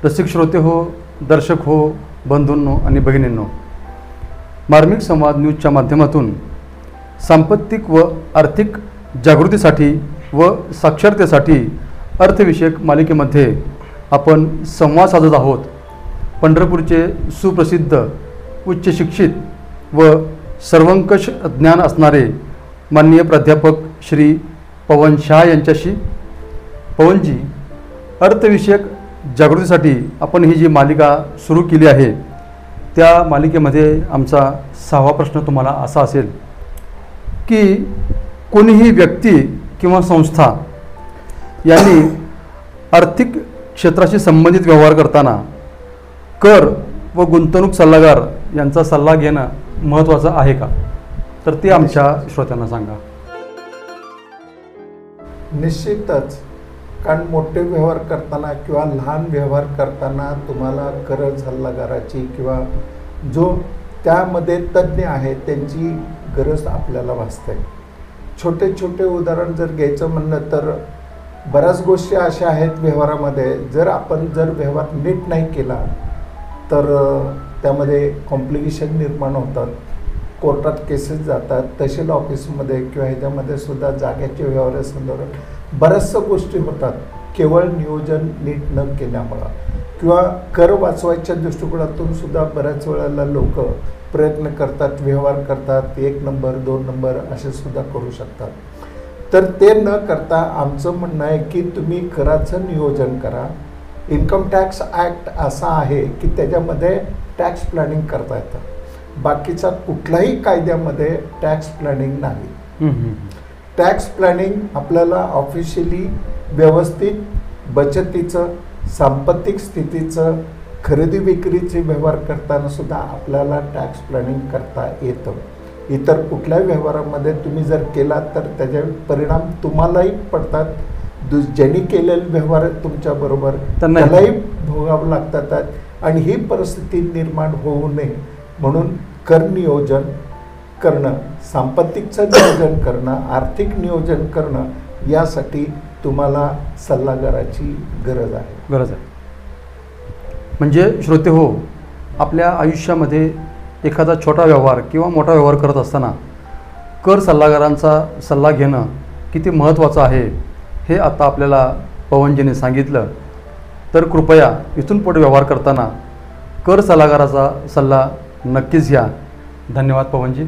रसिक श्रोते हो, दर्शक हो, बंधूंनो आणि भगिनींनो, मार्मिक संवाद न्यूजच्या माध्यमातून सांपत्तिक व आर्थिक जागृतीसाठी व साक्षरतेसाठी अर्थविषयक मालिकेमध्ये आपण संवाद साधत आहोत. पंढरपूरचे सुप्रसिद्ध उच्च शिक्षित व सर्वंकष ज्ञान असणारे माननीय प्राध्यापक श्री पवन शाह यांच्याशी. पवनजी, अर्थविषयक जागृतीसाठी आपण ही जी मालिका सुरू केली आहे, त्या मालिकेमध्ये आमचा 6वा प्रश्न तुम्हाला असा असेल की कोणीही व्यक्ती किंवा संस्था यांनी आर्थिक क्षेत्राशी संबंधित व्यवहार करताना कर व गुंतवणूक सल्लागार यांचा सल्ला घेणं महत्त्वाचं आहे का? तर ते आमच्या श्रोत्यांना सांगा. निश्चितच, कारण मोठे व्यवहार करताना किंवा लहान व्यवहार करताना तुम्हाला कर सल्लागाराची किंवा जो त्यामध्ये तज्ज्ञ आहे त्यांची गरज आपल्याला भासते. छोटे छोटे उदाहरण जर घ्यायचं म्हणलं तर बऱ्याच गोष्टी अशा आहेत व्यवहारामध्ये, जर आपण व्यवहार नीट नाही केला तर त्यामध्ये कॉम्प्लिकेशन निर्माण होतात, कोर्टात केसेस जातात, तहसील ऑफिसमध्ये किंवा ह्याच्यामध्ये सुद्धा जाग्याच्या व्यवहारासंदर्भात बऱ्याचशा गोष्टी होतात केवळ नियोजन नीट न केल्यामुळं. किंवा कर वाचवायच्या दृष्टिकोनातून सुद्धा बऱ्याच वेळेला लोक प्रयत्न करतात, व्यवहार करतात, 1 नंबर 2 नंबर असे सुद्धा करू शकतात. तर ते न करता आमचं म्हणणं आहे की तुम्ही कराचं नियोजन करा. इन्कम टॅक्स ॲक्ट असा आहे की त्याच्यामध्ये टॅक्स प्लॅनिंग करता येतं. बाकीचा कुठल्याही कायद्यामध्ये टॅक्स प्लॅनिंग नाही. टॅक्स प्लॅनिंग आपल्याला ऑफिशियली व्यवस्थित बचतीचं, सांपत्तिक स्थितीचं, खरेदी विक्रीचे व्यवहार करताना सुद्धा आपल्याला टॅक्स प्लॅनिंग करता येतं. इतर कुठल्या व्यवहारामध्ये तुम्ही जर केला तर त्याचे परिणाम तुम्हालाही पडतात, ज्यांनी केलेले व्यवहार तुमच्याबरोबर त्यालाही भोगावं लागतात. आणि ही परिस्थिती निर्माण होऊ नये म्हणून कर नियोजन करणं, सांपत्तिकचं नियोजन करणं, आर्थिक नियोजन करणं यासाठी तुम्हाला सल्लागाराची गरज आहे. म्हणजे श्रोते हो, आपल्या आयुष्यामध्ये एखादा छोटा व्यवहार किंवा मोठा व्यवहार करत असताना कर सल्लागारांचा सल्ला घेणं किती महत्त्वाचं आहे हे आता आपल्याला पवनजीने सांगितलं. तर कृपया इथून पुढे व्यवहार करताना कर सल्लागाराचा सल्ला नक्कीच घ्या. धन्यवाद पवनजी.